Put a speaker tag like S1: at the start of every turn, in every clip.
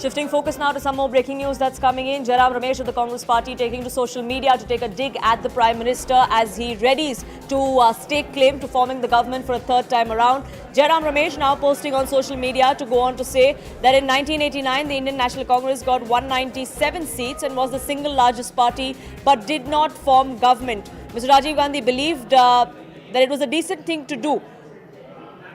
S1: Shifting focus now to some more breaking news that's coming in. Jairam Ramesh of the Congress party taking to social media to take a dig at the Prime Minister as he readies to stake claim to forming the government for a third time around. Jairam Ramesh now posting on social media to go on to say that in 1989 the Indian National Congress got 197 seats and was the single largest party but did not form government. Mr. Rajiv Gandhi believed that it was a decent thing to do.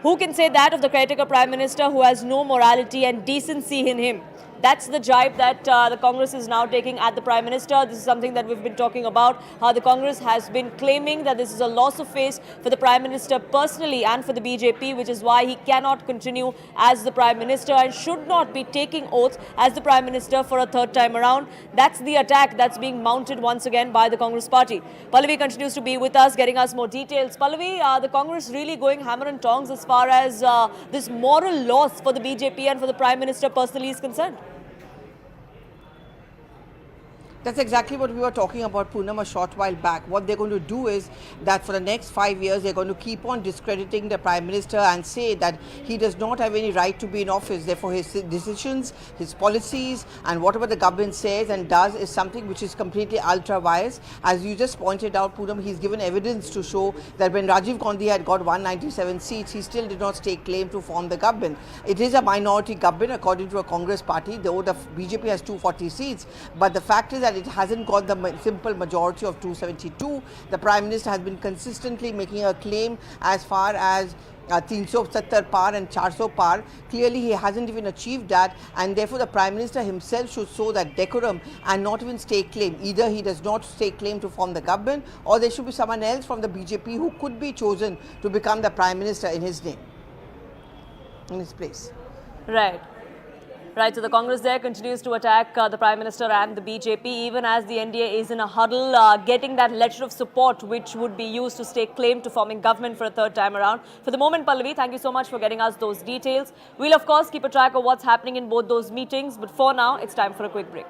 S1: Who can say that of the caretaker Prime Minister who has no morality and decency in him? That's the jibe that the Congress is now taking at the Prime Minister. This is something that we've been talking about. How the Congress has been claiming that this is a loss of face for the Prime Minister personally and for the BJP, which is why he cannot continue as the Prime Minister and should not be taking oaths as the Prime Minister for a third time around. That's the attack that's being mounted once again by the Congress party. Pallavi continues to be with us, getting us more details. Pallavi, the Congress really going hammer and tongs as far as this moral loss for the BJP and for the Prime Minister personally is concerned.
S2: That's exactly what we were talking about, Poonam, a short while back. What they're going to do is that for the next 5 years, they're going to keep on discrediting the Prime Minister and say that he does not have any right to be in office. Therefore, his decisions, his policies, and whatever the government says and does is something which is completely ultra-wise. As you just pointed out, Poonam, he's given evidence to show that when Rajiv Gandhi had got 197 seats, he still did not stake claim to form the government. It is a minority government, according to a Congress party, though the BJP has 240 seats. But the fact is that it hasn't got the simple majority of 272. The Prime Minister has been consistently making a claim as far as 370 par and 400 par. Clearly, he hasn't even achieved that, and therefore the Prime Minister himself should show that decorum and not even stake claim. Either he does not stake claim to form the government, or there should be someone else from the BJP who could be chosen to become the Prime Minister in his name, in his place.
S1: Right. Right, so the Congress there continues to attack the Prime Minister and the BJP, even as the NDA is in a huddle, getting that letter of support which would be used to stake claim to forming government for a third time around. For the moment, Pallavi, thank you so much for getting us those details. We'll, of course, keep a track of what's happening in both those meetings, but for now, it's time for a quick break.